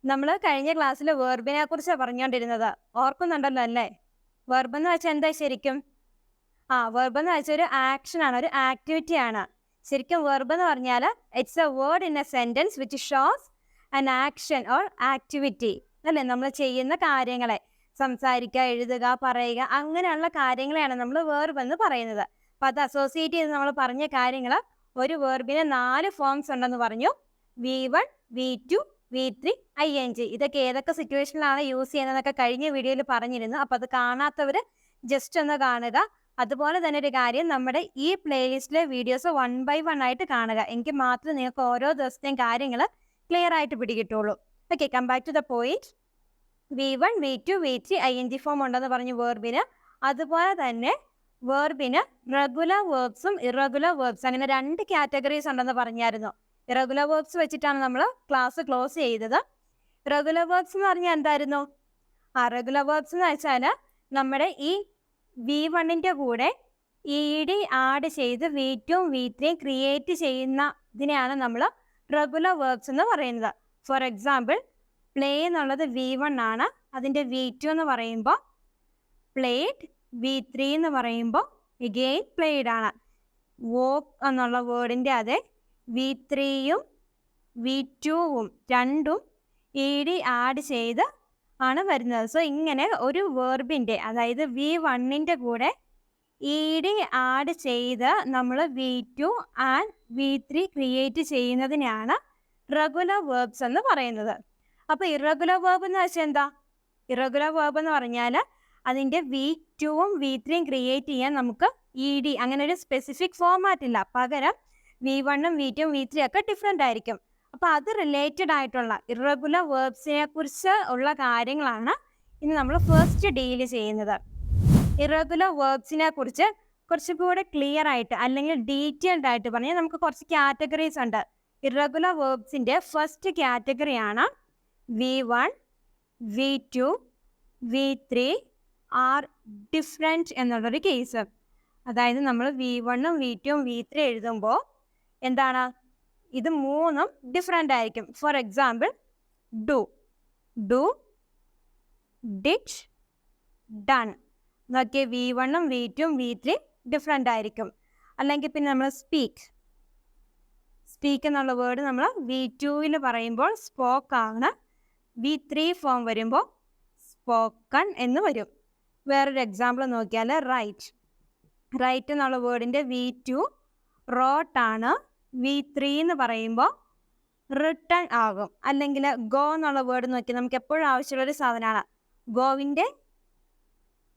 നമ്മൾ കഴിഞ്ഞ ക്ലാസ്സിൽ വെർബിനെ കുറിച്ചാണ് പറഞ്ഞുകൊണ്ടിരുന്നത്. ഓർക്കുന്നുണ്ടല്ലോ അല്ലേ? വെർബ് എന്ന് വെച്ചാൽ എന്താ ശരിക്കും? വെർബ് എന്ന് വെച്ചാൽ ഒരു ആക്ഷൻ ആണ്, ഒരു ആക്ടിവിറ്റി ആണ്. ശരിക്കും വെർബ് എന്ന് പറഞ്ഞാൽ it's A word in A sentence which shows an action or activity അല്ലേ? നമ്മൾ ചെയ്യുന്ന കാര്യങ്ങളെ സംസാരിക്കുക, എഴുതുക, പറയുക അങ്ങനെയുള്ള കാര്യങ്ങളെയാണ് നമ്മൾ വെർബ് എന്ന് പറയുന്നത്. അപ്പം അത് അസോസിയേറ്റ് ചെയ്ത് നമ്മൾ പറഞ്ഞ കാര്യങ്ങൾ, ഒരു വെർബിന് 4 ഫോംസ് ഉണ്ടെന്ന് പറഞ്ഞു. V1, V2, V3, ING. ഇതൊക്കെ ഏതൊക്കെ സിറ്റുവേഷനിലാണ് യൂസ് ചെയ്യുന്നതെന്നൊക്കെ കഴിഞ്ഞ വീഡിയോയിൽ പറഞ്ഞിരുന്നു. അപ്പം അത് കാണാത്തവർ ജസ്റ്റ് ഒന്ന് കാണുക. അതുപോലെ തന്നെ ഒരു കാര്യം, നമ്മുടെ ഈ പ്ലേലിസ്റ്റിലെ വീഡിയോസ് 1 by 1 ആയിട്ട് കാണുക. എങ്കിൽ മാത്രമേ നിങ്ങൾക്ക് ഓരോ ദിവസത്തെയും കാര്യങ്ങൾ ക്ലിയർ ആയിട്ട് പിടികിട്ടുള്ളൂ. Okay, come back to the point. V1, V2, V3, ING form ഉണ്ടെന്ന് പറഞ്ഞു വെർബിന്. അതുപോലെ തന്നെ വെർബിന് റെഗുലർ വേർബ്സും ഇറഗുലർ വേർബ്സ്, അങ്ങനെ 2 കാറ്റഗറീസ് ഉണ്ടെന്ന് പറഞ്ഞായിരുന്നു. ഇറഗുലർ വേർബ്സ് വെച്ചിട്ടാണ് നമ്മൾ ക്ലാസ് ക്ലോസ് ചെയ്തത്. റെഗുലർ വേർബ്സ് എന്ന് പറഞ്ഞാൽ എന്തായിരുന്നു? റെഗുലർ വേർബ്സ് എന്ന് വെച്ചാൽ നമ്മുടെ ഈ V1ൻ്റെ കൂടെ ED ആഡ് ചെയ്ത് V2 V3 ക്രിയേറ്റ് ചെയ്യുന്ന ഇതിനെയാണ് നമ്മൾ റെഗുലർ വേർബ്സ് എന്ന് പറയുന്നത്. ഫോർ എക്സാമ്പിൾ, പ്ലേ എന്നുള്ളത് V1 ആണ്. അതിൻ്റെ V2 എന്ന് പറയുമ്പോൾ പ്ലേഡ്, V3 എന്ന് പറയുമ്പോൾ എഗെയിൻ പ്ലേഡ് ആണ്. വോക്ക് എന്നുള്ള വേർഡിൻ്റെ അതേ V3യും V2വും രണ്ടും ED ആഡ് ചെയ്ത് ആണ് വരുന്നത്. സോ ഇങ്ങനെ ഒരു വേർബിൻ്റെ, അതായത് V1ൻ്റെ കൂടെ ED ആഡ് ചെയ്ത് നമ്മൾ V2 ആൻഡ് V3 ക്രിയേറ്റ് ചെയ്യുന്നതിനാണ് റെഗുലർ വേർബ്സ് എന്ന് പറയുന്നത്. അപ്പോൾ ഇറഗുലർ വേർബ് എന്ന് വെച്ചാൽ എന്താ? ഇറഗുലർ വേർബ് എന്ന് പറഞ്ഞാൽ അതിൻ്റെ V2വും V3യും ക്രിയേറ്റ് ചെയ്യാൻ നമുക്ക് ED അങ്ങനെ ഒരു സ്പെസിഫിക് ഫോമാറ്റ് ഇല്ല. പകരം V1ഉം V2ഉം V3 ഒക്കെ ഡിഫറെൻ്റ് ആയിരിക്കും. അപ്പോൾ അത് റിലേറ്റഡ് ആയിട്ടുള്ള ഇറഗുലർ വേർബ്സിനെ കുറിച്ച് ഉള്ള കാര്യങ്ങളാണ് ഇന്ന് നമ്മൾ ഫസ്റ്റ് ഡീൽ ചെയ്യുന്നത്. ഇറഗുലർ വേർബ്സിനെ കുറിച്ച് കുറച്ചുകൂടെ ക്ലിയർ ആയിട്ട് അല്ലെങ്കിൽ ഡീറ്റെയിൽഡ് ആയിട്ട് പറഞ്ഞാൽ നമുക്ക് കുറച്ച് കാറ്റഗറീസ് ഉണ്ട്. ഇറഗുലർ വേർബ്സിൻ്റെ ഫസ്റ്റ് കാറ്റഗറിയാണ് V1, V2, V3 are different എന്നുള്ളൊരു കേസ്. അതായത് നമ്മൾ V1ഉം V2ഉം V3 എഴുതുമ്പോൾ എന്താണ്? ഇത് മൂന്നും ഡിഫറെൻ്റ് ആയിരിക്കും. For example, do, did, done എന്നൊക്കെ V1ഉം V2ഉം V3 ഡിഫറെൻ്റ് ആയിരിക്കും. അല്ലെങ്കിൽ പിന്നെ നമ്മൾ സ്പീക്ക് എന്നുള്ള വേർഡ് നമ്മൾ V2ൽ പറയുമ്പോൾ സ്പോക്ക് ആണ്. V3 ഫോം വരുമ്പോൾ സ്പോക്കൺ എന്ന് വരും. വേറൊരു എക്സാമ്പിൾ നോക്കിയാൽ റൈറ്റ് എന്നുള്ള വേർഡിൻ്റെ V2 റോട്ട് ആണ്. V3 എന്ന് പറയുമ്പോൾ റിട്ടൺ ആകും. അല്ലെങ്കിൽ ഗോ എന്നുള്ള വേർഡ് നോക്കി നമുക്ക് എപ്പോഴും ആവശ്യമുള്ളൊരു സാധനമാണ്. ഗോവിൻ്റെ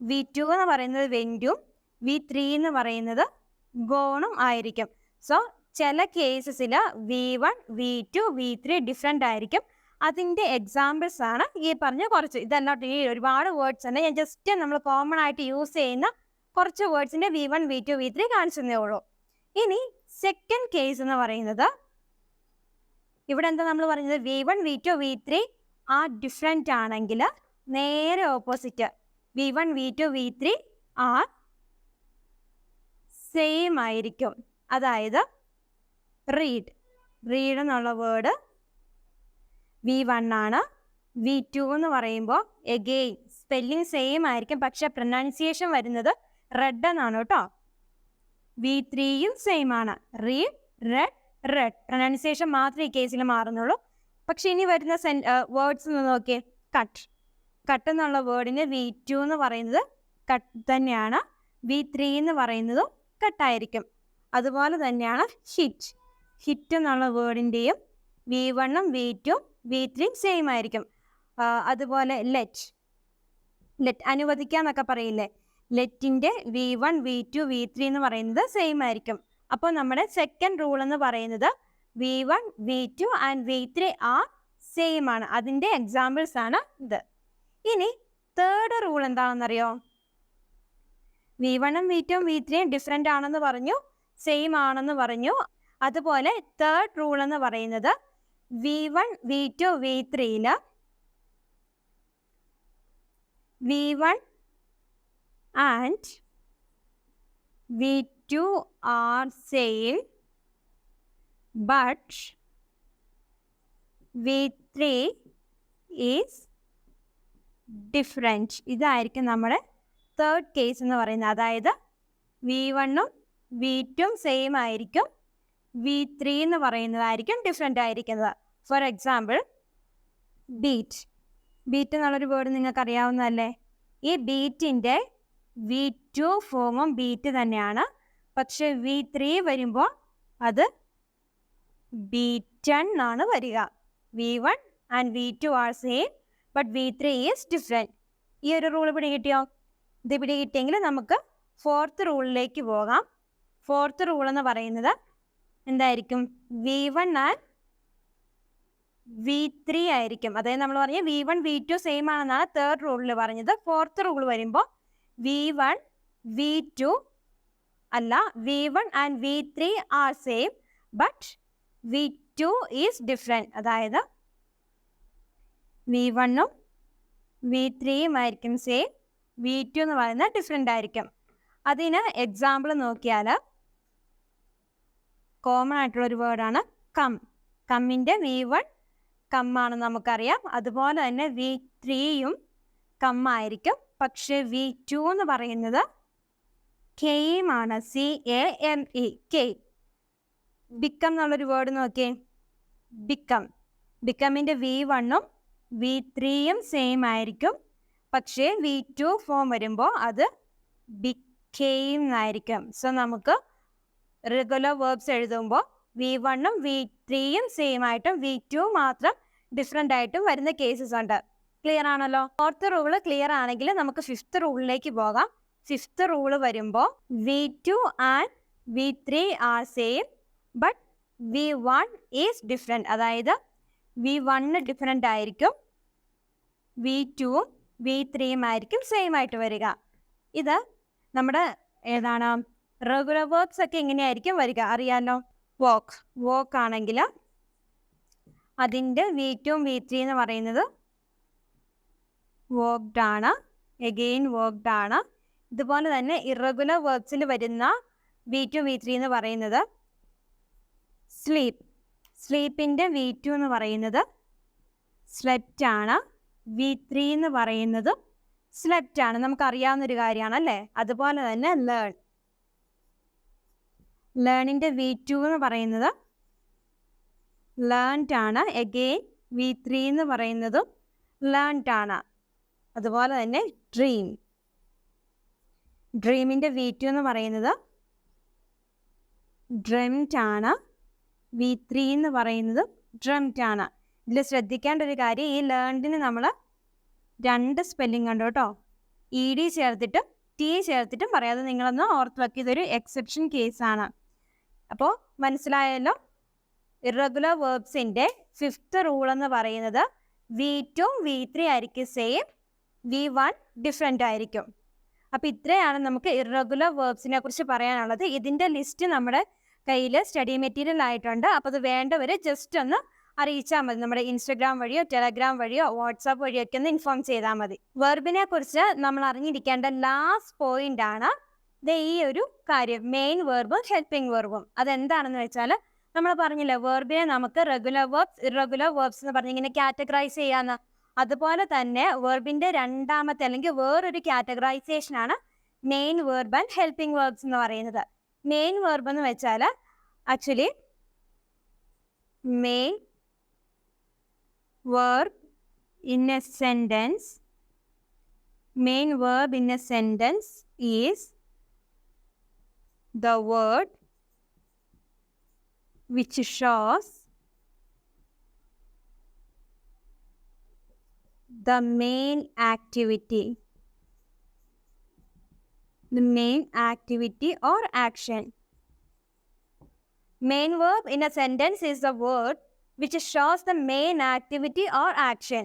V2 എന്ന് പറയുന്നത് വെൻറ്റും V3 എന്ന് പറയുന്നത് ഗോണും ആയിരിക്കും. സോ ചില കേസസിൽ V1, V2, V3 ഡിഫറെൻ്റ് ആയിരിക്കും. അതിൻ്റെ എക്സാമ്പിൾസ് ആണ് ഈ പറഞ്ഞ കുറച്ച്. ഇതല്ലാട്ട് ഈ ഒരുപാട് വേർഡ്സ് ഉണ്ട്. ഞാൻ ജസ്റ്റ് നമ്മൾ കോമൺ ആയിട്ട് യൂസ് ചെയ്യുന്ന കുറച്ച് വേർഡ്സിൻ്റെ V1, V2, V3 കാണിച്ചതേ ഉള്ളൂ. ഇനി സെക്കൻഡ് കേസ് എന്ന് പറയുന്നത്, ഇവിടെ എന്താ നമ്മൾ പറയുന്നത്? V1, V2, V3 ആ ഡിഫറെൻ്റ് ആണെങ്കിൽ നേരെ ഓപ്പോസിറ്റ് V1, V2, V3 ആ സെയിം ആയിരിക്കും. അതായത് റീഡ് എന്നുള്ള വേർഡ് V1 ആണ്. V2 എന്ന് പറയുമ്പോൾ എഗെയിൻ സ്പെല്ലിംഗ് സെയിം ആയിരിക്കും, പക്ഷെ പ്രൊനൗൺസിയേഷൻ വരുന്നത് റെഡ് എന്നാണ് കേട്ടോ. V3യും സെയിം ആണ്. റെഡ് പ്രൊനൗൺസിയേഷൻ മാത്രമേ ഈ കേസിൽ മാറുന്നുള്ളൂ. പക്ഷെ ഇനി വരുന്ന വേർഡ്സ് ഒന്ന് നോക്കിയേ. കട്ട് എന്നുള്ള വേർഡിന് V2 എന്ന് പറയുന്നത് കട്ട് തന്നെയാണ്. V3 എന്ന് പറയുന്നതും കട്ടായിരിക്കും. അതുപോലെ തന്നെയാണ് ഹിറ്റ് എന്നുള്ള വേർഡിൻ്റെയും V1ഉം V2ഉം V3യും സെയിം ആയിരിക്കും. അതുപോലെ ലെറ്റ് അനുവദിക്കാന്നൊക്കെ പറയില്ലേ, ലെറ്റിൻ്റെ V1, V2, V3 എന്ന് പറയുന്നത് സെയിം ആയിരിക്കും. അപ്പോൾ നമ്മുടെ സെക്കൻഡ് റൂൾ എന്ന് പറയുന്നത് V1, V2 and V3 are same ആണ്. അതിൻ്റെ എക്സാമ്പിൾസ് ആണ് ഇത്. ഇനി തേർഡ് റൂൾ എന്താണെന്നറിയോ? V1ഉം V2ഉം V3യും ഡിഫറെൻ്റ് ആണെന്ന് പറഞ്ഞു, സെയിം ആണെന്ന് പറഞ്ഞു. അതുപോലെ തേർഡ് റൂൾ എന്ന് പറയുന്നത് V1, V2, V3യിൽ V1 and V2 are same, but V3 is different. ഇതായിരിക്കും നമ്മുടെ തേർഡ് കേസ് എന്ന് പറയുന്നത്. അതായത് V1ഉം V2ഉം സെയിം ആയിരിക്കും, V3 എന്ന് പറയുന്നതായിരിക്കും ഡിഫറെൻ്റ് ആയിരിക്കുന്നത്. For example beat. ബീറ്റ് എന്നുള്ളൊരു വേർഡ് നിങ്ങൾക്ക് അറിയാവുന്നതല്ലേ? ഈ ബീറ്റിൻ്റെ V2 ഫോമും ബീറ്റ് തന്നെയാണ്, പക്ഷെ V3 വരുമ്പോൾ അത് ബീറ്റൺ എന്നാണ് വരിക. V1 and V2 are same, but V3 is different. ഈ ഒരു റൂൾ പിടി കിട്ടിയോ? ഇത് പിടി കിട്ടിയെങ്കിൽ നമുക്ക് ഫോർത്ത് റൂളിലേക്ക് പോകാം. ഫോർത്ത് റൂൾ എന്ന് പറയുന്നത് എന്തായിരിക്കും? V1 ആൻഡ് V3 ആയിരിക്കും. അതായത് നമ്മൾ പറഞ്ഞ V1 V2 സെയിം ആണെന്നാണ് തേർഡ് റൂളിൽ പറഞ്ഞത്. ഫോർത്ത് റൂൾ വരുമ്പോൾ V1 V2 അല്ല, V1 and V3 are same, but V2 is different. അതായത് V1ഉം V3യും ആയിരിക്കും സെയിം, V2 എന്ന് പറയുന്നത് ഡിഫറെൻ്റ് ആയിരിക്കും. അതിന് എക്സാമ്പിൾ നോക്കിയാൽ കോമൺ ആയിട്ടുള്ളൊരു വേർഡാണ് കം. കമ്മിൻ്റെ V1 കമ്മാണെന്ന് നമുക്കറിയാം. അതുപോലെ തന്നെ V3യും കമ്മായിരിക്കും, പക്ഷേ V2 എന്ന് പറയുന്നത് കെയുമാണ്, CAME, കെ. ബിക്കം എന്നുള്ളൊരു വേർഡ് നോക്കിയേ, ബിക്കം. ബിക്കമിൻ്റെ V1ഉം V3യും സെയിം ആയിരിക്കും, പക്ഷേ V2 ഫോം വരുമ്പോൾ അത് ബിക്കെയിം എന്നായിരിക്കും. സോ നമുക്ക് റെഗുലർ വേർബ്സ് എഴുതുമ്പോൾ V1ഉം V3യും സെയിം ആയിട്ടും V2 മാത്രം ഡിഫറെൻ്റ് ആയിട്ടും വരുന്ന കേസസ് ഉണ്ട്. ക്ലിയർ ആണല്ലോ? ഫോർത്ത് റൂള് ക്ലിയർ ആണെങ്കിൽ നമുക്ക് ഫിഫ്ത്ത് റൂളിലേക്ക് പോകാം. ഫിഫ്ത്ത് റൂള് വരുമ്പോൾ V2 and V3 are same, but V1 is different. അതായത് V1 ഡിഫറെൻ്റ് ആയിരിക്കും, V2ഉം V3യും ആയിരിക്കും സെയിം ആയിട്ട് വരിക. ഇത് നമ്മുടെ ഏതാണ് റെഗുലർ വേർബ്സ് ഒക്കെ എങ്ങനെയായിരിക്കും വരിക അറിയാമല്ലോ? വോക്ക്. വോക്ക് ആണെങ്കിൽ അതിൻ്റെ V2ഉം V3 എന്ന് പറയുന്നത് വർക്ക്ഡ് ആണ്, എഗെയിൻ വർക്ക്ഡ് ആണ്. ഇതുപോലെ തന്നെ ഇറഗുലർ വേർബ്സിൽ വരുന്ന V2 V3 എന്ന് പറയുന്നത് സ്ലീപ്പ്. സ്ലീപ്പിൻ്റെ V2 എന്ന് പറയുന്നത് സ്ലെപ്റ്റ് ആണ്, V3 എന്ന് പറയുന്നത് സ്ലെപ്റ്റ് ആണ്. നമുക്കറിയാവുന്നൊരു കാര്യമാണ് അല്ലേ? അതുപോലെ തന്നെ ലേൺ. ലേണിൻ്റെ V2 എന്ന് പറയുന്നത് ലേൺഡ് ആണ്, എഗെയിൻ V3 എന്ന് പറയുന്നതും ലേൺഡ് ആണ്. അതുപോലെ തന്നെ ഡ്രീം. ഡ്രീമിൻ്റെ V2 എന്ന് പറയുന്നത് ഡ്രെംഡ് ആണ്, V3 എന്ന് പറയുന്നത് ഡ്രെംഡ് ആണ്. ഇതിൽ ശ്രദ്ധിക്കേണ്ട ഒരു കാര്യം, ഈ ലേൺഡിന് നമ്മൾ രണ്ട് സ്പെല്ലിംഗ് ഉണ്ട് കേട്ടോ. ED ചേർത്തിട്ടും T ചേർത്തിട്ടും പറയാതെ നിങ്ങളൊന്ന് ഓർത്ത് വെക്കുക. ഇതൊരു എക്സെപ്ഷൻ കേസാണ്. അപ്പോൾ മനസ്സിലായല്ലോ? ഇറഗുലർ വേർബ്സിൻ്റെ ഫിഫ്ത്ത് റൂൾ എന്ന് പറയുന്നത് V2ഉം V3 ആയിരിക്കും സെയിം, V1 ഡിഫറെൻ്റ് ആയിരിക്കും. അപ്പോൾ ഇത്രയാണ് നമുക്ക് ഇറഗുലർ വേർബ്സിനെ കുറിച്ച് പറയാനുള്ളത്. ഇതിൻ്റെ ലിസ്റ്റ് നമ്മുടെ കയ്യിൽ സ്റ്റഡി മെറ്റീരിയൽ ആയിട്ടുണ്ട്. അപ്പോൾ അത് വേണ്ടവർ ജസ്റ്റ് ഒന്ന് അറിയിച്ചാൽ മതി. നമ്മുടെ ഇൻസ്റ്റഗ്രാം വഴിയോ ടെലഗ്രാം വഴിയോ വാട്സാപ്പ് വഴിയോ ഒക്കെ ഒന്ന് ഇൻഫോം ചെയ്താൽ മതി. വെർബിനെ കുറിച്ച് നമ്മൾ അറിഞ്ഞിരിക്കേണ്ട ലാസ്റ്റ് പോയിന്റ് ആണ് ഈ ഒരു കാര്യം, മെയിൻ വെർബും ഹെൽപ്പിംഗ് വെർബും. അതെന്താണെന്ന് വെച്ചാൽ നമ്മൾ പറഞ്ഞില്ല, വെർബിനെ നമുക്ക് റെഗുലർ വേർബ്സ് ഇറഗുലർ വേർബ്സ് എന്ന് പറഞ്ഞ് ഇങ്ങനെ കാറ്റഗറൈസ് ചെയ്യാന്ന്. അതുപോലെ തന്നെ വെർബിൻ്റെ രണ്ടാമത്തെ അല്ലെങ്കിൽ വേറൊരു കാറ്റഗറൈസേഷനാണ് main verb and helping verbs എന്ന് പറയുന്നത്. മെയിൻ വെർബ് എന്ന് വെച്ചാൽ actually main verb in a sentence, main verb in a sentence is the word which shows the main activity, the main activity or action. Main verb in a sentence is the word which shows the main activity or action.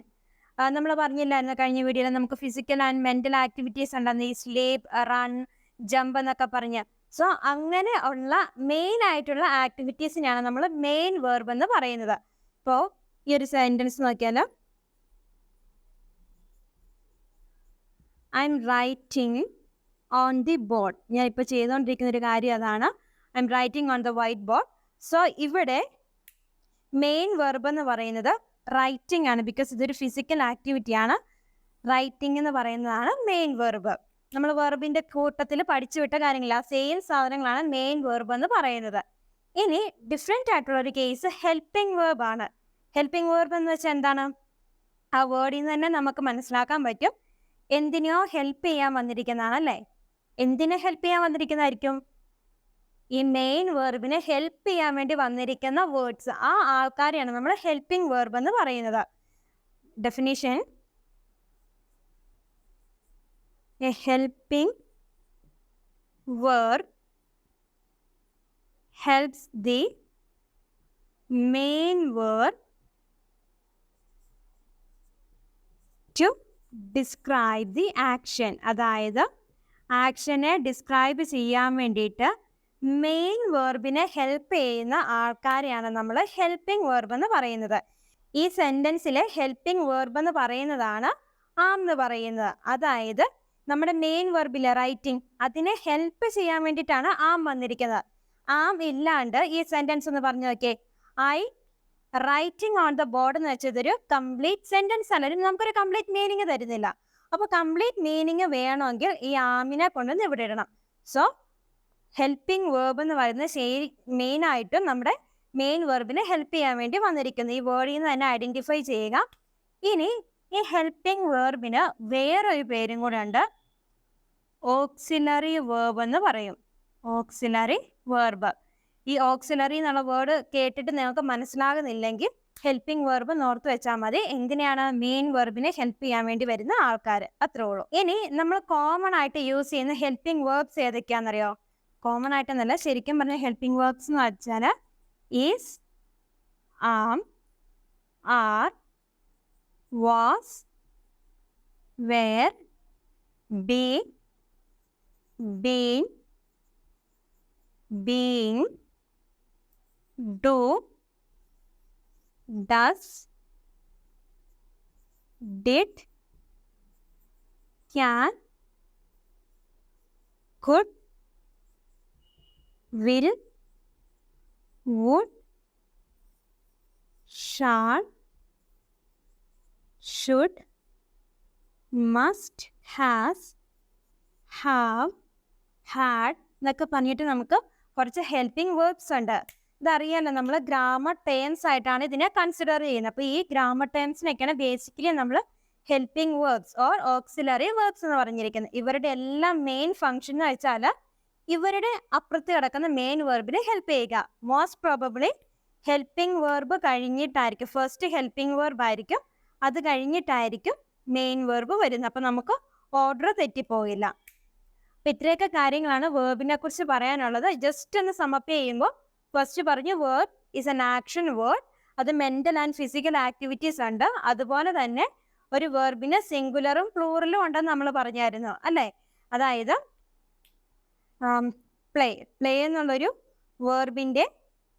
നമ്മൾ പറഞ്ഞില്ലായിരുന്നു കഴിഞ്ഞ വീഡിയോയിൽ നമുക്ക് physical and mental activities ഉണ്ടെന്ന്, ഈ sleep, run, jump എന്നൊക്കെ പറഞ്ഞ്. So അങ്ങനെ ഉള്ള മെയിൻ ആയിട്ടുള്ള ആക്ടിവിറ്റീസിനെയാണ് നമ്മൾ മെയിൻ വെർബ് എന്ന് പറയുന്നത്. ഇപ്പോൾ ഈ ഒരു സെൻറ്റൻസ് നോക്കിയാൽ I M writing on the board. ഞാൻ ഇപ്പോൾ ചെയ്തുകൊണ്ടിരിക്കുന്ന ഒരു കാര്യം അതാണ്, I M writing on the white board. So ഇവിടെ മെയിൻ വെർബ് എന്ന് പറയുന്നത് റൈറ്റിംഗ് ആണ്, ബിക്കോസ് ഇതൊരു ഫിസിക്കൽ ആക്ടിവിറ്റിയാണ്. റൈറ്റിംഗ് എന്ന് പറയുന്നതാണ് മെയിൻ വെർബ്. നമ്മൾ വെർബിന്റെ കൂട്ടത്തിൽ പഠിച്ചു വിട്ട കാര്യങ്ങളില്ല, സെയിം സാധനങ്ങളാണ് മെയിൻ വെർബ് എന്ന് പറയുന്നത്. ഇനി ഡിഫറെൻ്റ് ആയിട്ടുള്ള ഒരു കേസ് ഹെൽപ്പിംഗ് വെർബ് ആണ്. ഹെൽപ്പിംഗ് വെർബ് എന്ന് വെച്ചാൽ എന്താണ്? ആ വേർഡിൽ നിന്ന് തന്നെ നമുക്ക് മനസ്സിലാക്കാൻ പറ്റും എന്തിനെയോ ഹെൽപ്പ് ചെയ്യാൻ വന്നിരിക്കുന്നതാണ് അല്ലേ. എന്തിനെ ഹെൽപ്പ് ചെയ്യാൻ വന്നിരിക്കുന്നതായിരിക്കും? ഈ മെയിൻ വെർബിനെ ഹെൽപ്പ് ചെയ്യാൻ വേണ്ടി വന്നിരിക്കുന്ന വേർഡ്സ്, ആ ആൾക്കാരെയാണ് നമ്മൾ ഹെൽപ്പിംഗ് വെർബ് എന്ന് പറയുന്നത്. Definition: A helping verb helps the main verb to describe the action. അതായത് ആക്ഷനെ ഡിസ്ക്രൈബ് ചെയ്യാൻ വേണ്ടിയിട്ട് മെയിൻ വെർബിനെ ഹെൽപ്പ് ചെയ്യുന്ന ആൾക്കാരെയാണ് നമ്മൾ ഹെൽപ്പിംഗ് വെർബ് എന്ന് പറയുന്നത്. ഈ സെൻറ്റൻസിലെ ഹെൽപ്പിംഗ് വെർബ് എന്ന് പറയുന്നതാണ് ആം എന്ന് പറയുന്നത്. അതായത് നമ്മുടെ മെയിൻ വെർബിലെ റൈറ്റിംഗ്, അതിനെ ഹെൽപ്പ് ചെയ്യാൻ വേണ്ടിയിട്ടാണ് ആം വന്നിരിക്കുന്നത്. ആം ഇല്ലാണ്ട് ഈ സെൻറ്റൻസ് ഒന്ന് പറഞ്ഞു നോക്കേ. I writing on the board എന്ന് വെച്ചാൽ ഇതൊരു കംപ്ലീറ്റ് സെൻറ്റൻസ് അല്ല, നമുക്കൊരു കംപ്ലീറ്റ് മീനിങ് തരുന്നില്ല. അപ്പോൾ കംപ്ലീറ്റ് മീനിങ് വേണമെങ്കിൽ ഈ ആമിനെ കൊണ്ടുവന്ന് ഇവിടെ ഇടണം. സോ ഹെൽപ്പിംഗ് വേർബ് എന്ന് പറയുന്നത് മെയിനായിട്ടും നമ്മുടെ മെയിൻ വെർബിനെ ഹെൽപ്പ് ചെയ്യാൻ വേണ്ടി വന്നിരിക്കുന്നു. ഈ വേർഡിൽ നിന്ന് തന്നെ ഐഡൻറ്റിഫൈ ചെയ്യുക. ഇനി ഈ ഹെൽപ്പിംഗ് വേർബിന് വേറൊരു പേരും കൂടെ ഉണ്ട്, ഓക്സിലറി വേർബ് എന്ന് പറയും. Auxiliary verb. ഈ ഓക്സിലറി എന്നുള്ള വേർഡ് കേട്ടിട്ട് നിങ്ങൾക്ക് മനസ്സിലാകുന്നില്ലെങ്കിൽ ഹെൽപ്പിംഗ് വേർബ് നോർത്ത് വെച്ചാൽ മതി. എന്തിനാണ്? മെയിൻ വെർബിനെ ഹെൽപ്പ് ചെയ്യാൻ വേണ്ടി വരുന്ന ആൾക്കാർ, അത്രേ ഉള്ളൂ. ഇനി നമ്മൾ കോമൺ ആയിട്ട് യൂസ് ചെയ്യുന്ന ഹെൽപ്പിംഗ് വേർബ്സ് ഏതൊക്കെയാണെന്നറിയോ? കോമൺ ആയിട്ടെന്നല്ല, ശരിക്കും പറഞ്ഞ ഹെൽപ്പിംഗ് വേർബ്സ് എന്ന് വെച്ചാൽ is, am, are, was, were, be, been, being, do, does, did, can, could, will, would, shall, should, must, has, have, had എന്നൊക്കെ പറഞ്ഞിട്ട് നമുക്ക് കുറച്ച് ഹെൽപ്പിംഗ് വേർബ്സ് ഉണ്ട്. ഇതറിയാലോ, നമ്മൾ ഗ്രാമർ ടേംസ് ആയിട്ടാണ് ഇതിനെ കൺസിഡർ ചെയ്യുന്നത്. അപ്പോൾ ഈ ഗ്രാമർ ടേംസിനൊക്കെയാണ് ബേസിക്കലി നമ്മൾ helping verbs or auxiliary verbs എന്ന് പറഞ്ഞിരിക്കുന്നത്. ഇവരുടെ എല്ലാം മെയിൻ ഫംഗ്ഷൻ എന്ന് വെച്ചാൽ ഇവരുടെ അപ്പുറത്ത് കിടക്കുന്ന മെയിൻ വേർബിനെ ഹെൽപ്പ് ചെയ്യുക. മോസ്റ്റ് പ്രോബബ്ലി ഹെൽപ്പിംഗ് വേർബ് കഴിഞ്ഞിട്ടായിരിക്കും, ഫസ്റ്റ് ഹെൽപ്പിംഗ് വേർബ് ആയിരിക്കും, അത് കഴിഞ്ഞിട്ടായിരിക്കും മെയിൻ വേർബ് വരുന്നത്. അപ്പം നമുക്ക് ഓർഡർ തെറ്റിപ്പോയില്ല. അപ്പം ഇത്രയൊക്കെ കാര്യങ്ങളാണ് വേർബിനെ കുറിച്ച് പറയാനുള്ളത്. ജസ്റ്റ് ഒന്ന് സമപ്പ് ചെയ്യുമ്പോൾ ഫസ്റ്റ് പറഞ്ഞു verb is N action word. അത് മെൻ്റൽ ആൻഡ് ഫിസിക്കൽ ആക്ടിവിറ്റീസ് ഉണ്ട്. അതുപോലെ തന്നെ ഒരു വേർബിന് സിംഗുലറും പ്ലൂറലും ഉണ്ടെന്ന് നമ്മൾ പറഞ്ഞായിരുന്നു അല്ലേ. അതായത് പ്ലേ എന്നുള്ളൊരു വേർബിൻ്റെ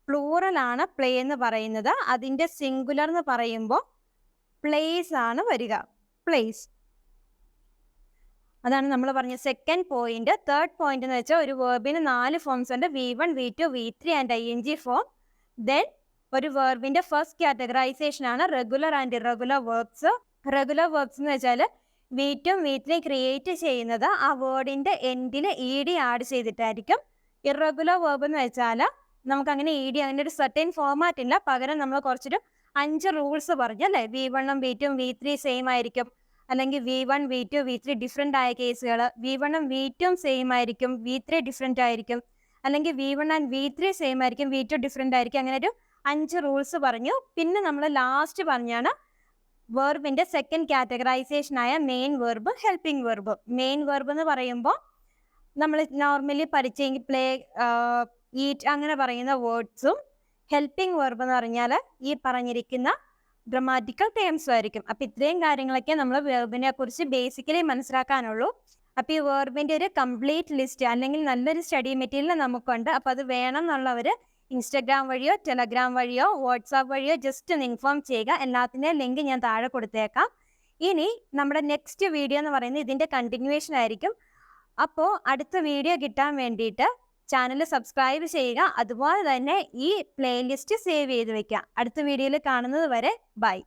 പ്ലൂറലാണ് പ്ലേ എന്ന് പറയുന്നത്. അതിൻ്റെ സിംഗുലർ എന്ന് പറയുമ്പോൾ പ്ലേസ് ആണ് വരിക, പ്ലേസ്. അതാണ് നമ്മൾ പറഞ്ഞ സെക്കൻഡ് പോയിന്റ്. തേർഡ് പോയിന്റ് എന്ന് വെച്ചാൽ ഒരു വേർബിന് 4 ഫോംസ് ഉണ്ട്, V1, V2, V3 and ING form. Then ഒരു വേർബിന്റെ ഫസ്റ്റ് കാറ്റഗറൈസേഷൻ ആണ് regular and irregular verbs. Regular verbs എന്ന് വെച്ചാൽ V2 V3 ക്രിയേറ്റ് ചെയ്യുന്നത് ആ വേർഡിന്റെ എൻഡിൽ ED ആഡ് ചെയ്തിട്ടായിരിക്കും. ഇറഗുലർ വേർബ് എന്ന് വെച്ചാൽ നമുക്കങ്ങനെ ED അങ്ങനെ ഒരു സർട്ടൻ ഫോമാറ്റ് ഇല്ല, പകരം നമ്മൾ കുറച്ചൊരു 5 റൂൾസ് പറഞ്ഞു അല്ലേ. V1 V2 V3 സെയിം ആയിരിക്കും, അല്ലെങ്കിൽ V1 V2 V3 ഡിഫറെൻ്റ് ആയ കേസുകൾ, V1 V2 സെയിം ആയിരിക്കും, V3 ഡിഫറെൻ്റ് ആയിരിക്കും, അല്ലെങ്കിൽ V1 ആൻഡ് V3 സെയിം ആയിരിക്കും, V2 ഡിഫറെൻ്റ് ആയിരിക്കും. അങ്ങനെ ഒരു 5 റൂൾസ് പറഞ്ഞു. പിന്നെ നമ്മൾ ലാസ്റ്റ് പറഞ്ഞാണ് വേർബിൻ്റെ സെക്കൻഡ് കാറ്റഗറൈസേഷനായ main verb, helping verb. Main verb എന്ന് പറയുമ്പോൾ നമ്മൾ നോർമലി പഠിച്ചെങ്കിൽ പ്ലേ, ഈറ്റ് അങ്ങനെ പറയുന്ന വേർഡ്സും, ഹെൽപ്പിംഗ് വെർബ് എന്ന് പറഞ്ഞാൽ ഈ പറഞ്ഞിരിക്കുന്ന ഗ്രമാറ്റിക്കൽ ടേംസും ആയിരിക്കും. അപ്പം ഇത്രയും കാര്യങ്ങളൊക്കെ നമ്മൾ വെർബിനെ കുറിച്ച് ബേസിക്കലി മനസ്സിലാക്കാനുള്ളൂ. അപ്പം ഈ വെർബിൻ്റെ ഒരു കംപ്ലീറ്റ് ലിസ്റ്റ് അല്ലെങ്കിൽ നല്ലൊരു സ്റ്റഡി മെറ്റീരിയൽ നമുക്കുണ്ട്. അപ്പം അത് വേണം എന്നുള്ളവർ ഇൻസ്റ്റഗ്രാം വഴിയോ ടെലഗ്രാം വഴിയോ വാട്സാപ്പ് വഴിയോ ജസ്റ്റ് ഒന്ന് ഇൻഫോം ചെയ്യുക. എല്ലാത്തിൻ്റെയും ലിങ്ക് ഞാൻ താഴെ കൊടുത്തേക്കാം. ഇനി നമ്മുടെ നെക്സ്റ്റ് വീഡിയോ എന്ന് പറയുന്നത് ഇതിൻ്റെ കണ്ടിന്യൂവേഷൻ ആയിരിക്കും. അപ്പോൾ അടുത്ത വീഡിയോ കിട്ടാൻ വേണ്ടിയിട്ട് ചാനൽ സബ്സ്ക്രൈബ് ചെയ്യുക. അതുപോലെ തന്നെ ഈ പ്ലേലിസ്റ്റ് സേവ് ചെയ്ത് വെക്കുക. അടുത്ത വീഡിയോയിൽ കാണുന്നത് വരെ ബൈ.